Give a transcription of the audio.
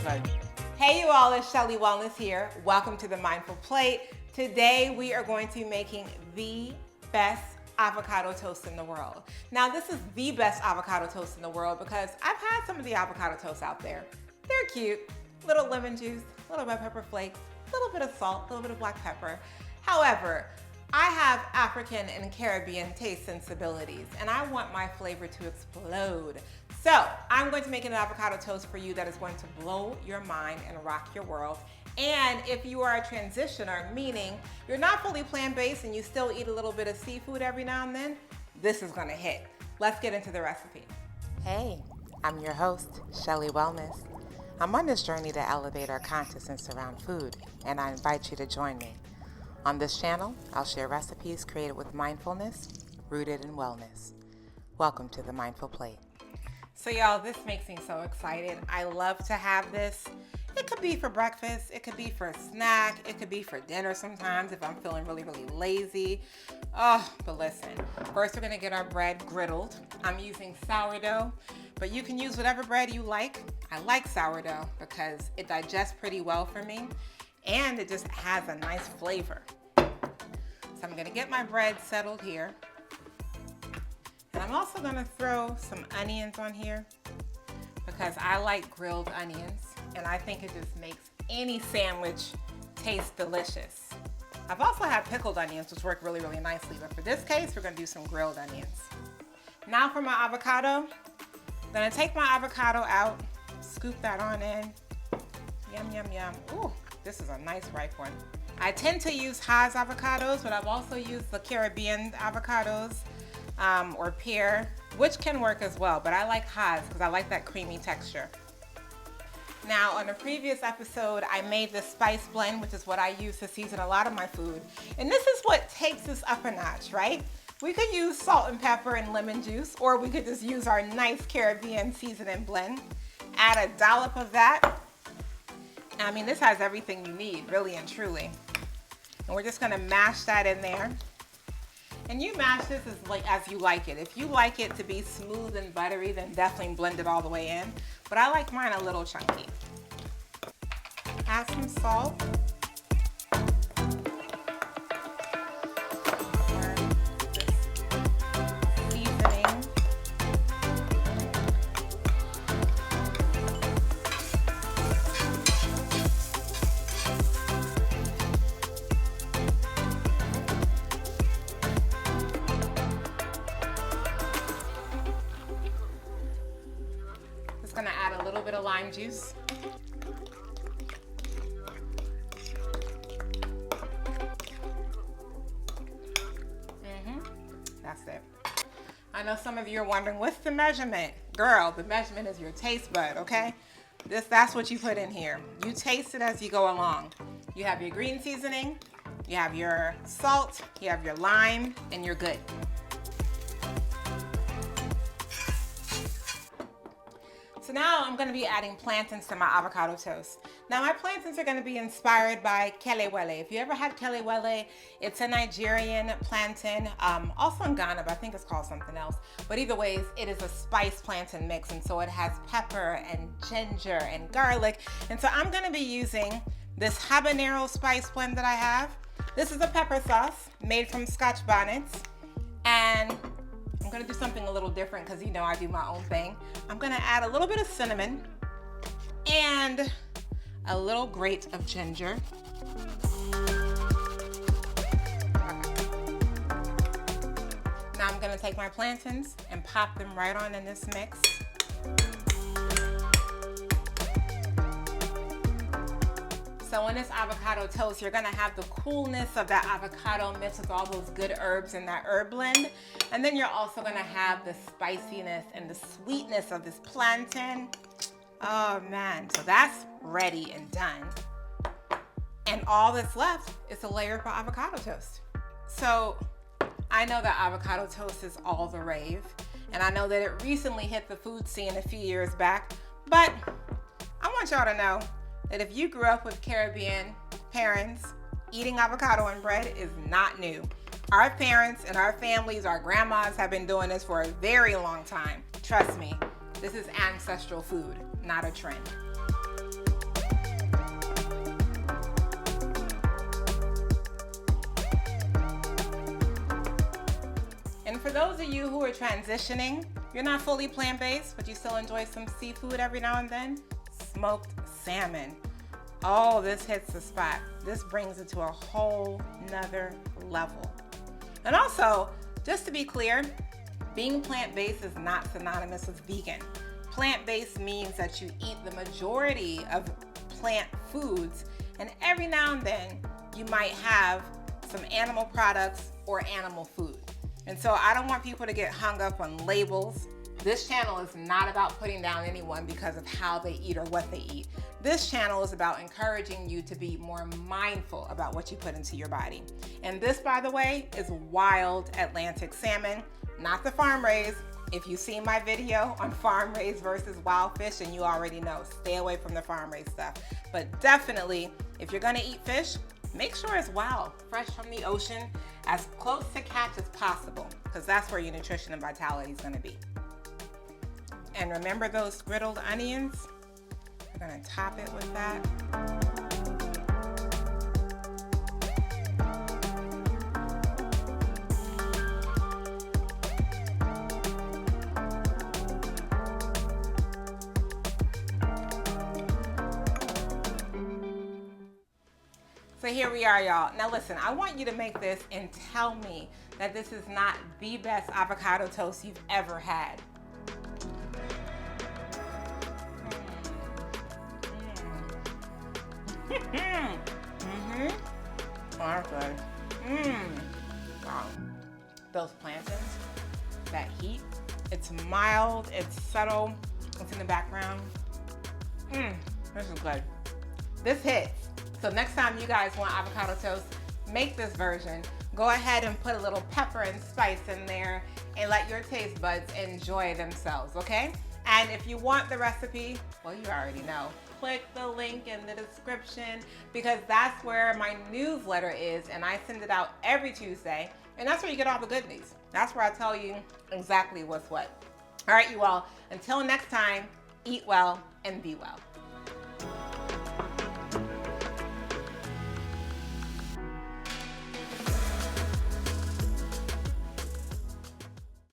good. Hey you all, it's Shelly Wellness here. Welcome to the Mindful Plate. Today we are going to be making the best avocado toast in the world. Now this is the best avocado toast in the world because I've had some of the avocado toasts out there. They're cute, little lemon juice, little red pepper flakes, a little bit of salt, a little bit of black pepper. However, I have African and Caribbean taste sensibilities and I want my flavor to explode. So I'm going to make an avocado toast for you that is going to blow your mind and rock your world. And if you are a transitioner, meaning you're not fully plant-based and you still eat a little bit of seafood every now and then, this is gonna hit. Let's get into the recipe. Hey, I'm your host, Shelly Wellness. I'm on this journey to elevate our consciousness around food, and I invite you to join me. On this channel, I'll share recipes created with mindfulness, rooted in wellness. Welcome to the Mindful Plate. So y'all, this makes me so excited. I love to have this. It could be for breakfast, it could be for a snack, it could be for dinner sometimes if I'm feeling really lazy. Oh, but listen, first we're gonna get our bread griddled. I'm using sourdough, but you can use whatever bread you like. I like sourdough because it digests pretty well for me and it just has a nice flavor. So I'm gonna get my bread settled here. And I'm also gonna throw some onions on here because I like grilled onions and I think it just makes any sandwich taste delicious. I've also had pickled onions, which work really nicely, but for this case, we're gonna do some grilled onions. Now for my avocado, I'm gonna take my avocado out, scoop that on in. Yum, yum, yum. Ooh, this is a nice ripe one. I tend to use Hass avocados, but I've also used the Caribbean avocados or pear, which can work as well, but I like Hass because I like that creamy texture. Now, on a previous episode, I made the spice blend, which is what I use to season a lot of my food. And this is what takes this up a notch, right? We could use salt and pepper and lemon juice, or we could just use our nice Caribbean seasoning blend. Add a dollop of that. I mean, this has everything you need, really and truly. And we're just gonna mash that in there. And you mash this as you like it. If you like it to be smooth and buttery, then definitely blend it all the way in. But I like mine a little chunky. Add some salt. Seasoning. Gonna add a little bit of lime juice. That's it. I know some of you are wondering, what's the measurement? Girl, the measurement is your taste bud, okay? That's what you put in here. You taste it as you go along. You have your green seasoning, you have your salt, you have your lime, and you're good. So now I'm going to be adding plantains to my avocado toast. Now my plantains are going to be inspired by kelewele. If you ever had kelewele, it's a Nigerian plantain, also in Ghana, but I think it's called something else. But either way, it is a spice plantain mix, and so it has pepper and ginger and garlic. And so I'm going to be using this habanero spice blend that I have. This is a pepper sauce made from Scotch bonnets, and I'm gonna do something a little different because you know I do my own thing. I'm gonna add a little bit of cinnamon and a little grate of ginger. Now I'm gonna take my plantains and pop them right on in this mix. So on this avocado toast, you're gonna have the coolness of that avocado mixed with all those good herbs in that herb blend. And then you're also gonna have the spiciness and the sweetness of this plantain. Oh man, so that's ready and done. And all that's left is a layer for avocado toast. So I know that avocado toast is all the rave. And I know that it recently hit the food scene a few years back, but I want y'all to know that if you grew up with Caribbean parents, eating avocado and bread is not new. Our parents and our families, our grandmas have been doing this for a very long time. Trust me, this is ancestral food, not a trend. And for those of you who are transitioning, you're not fully plant-based, but you still enjoy some seafood every now and then, smoked salmon. Oh, this hits the spot. This brings it to a whole nother level. And also, just to be clear, being plant-based is not synonymous with vegan. Plant-based means that you eat the majority of plant foods, and every now and then you might have some animal products or animal food. And so I don't want people to get hung up on labels. This channel is not about putting down anyone because of how they eat or what they eat. This channel is about encouraging you to be more mindful about what you put into your body. And this, by the way, is wild Atlantic salmon, not the farm raised. If you've seen my video on farm raised versus wild fish, and you already know, stay away from the farm raised stuff. But definitely, if you're gonna eat fish, make sure it's wild, fresh from the ocean, as close to catch as possible, because that's where your nutrition and vitality is gonna be. And remember those griddled onions? We're gonna top it with that. So here we are, y'all. Now listen, I want you to make this and tell me that this is not the best avocado toast you've ever had. Oh, that's good. Wow. Those plantains, that heat, it's mild, it's subtle, it's in the background. This is good. This hits. So next time you guys want avocado toast, make this version. Go ahead and put a little pepper and spice in there and let your taste buds enjoy themselves, okay? And if you want the recipe, well, you already know. Click the link in the description, because that's where my newsletter is, and I send it out every Tuesday, and that's where you get all the good news. That's where I tell you exactly what's what. All right, you all, until next time, eat well and be well.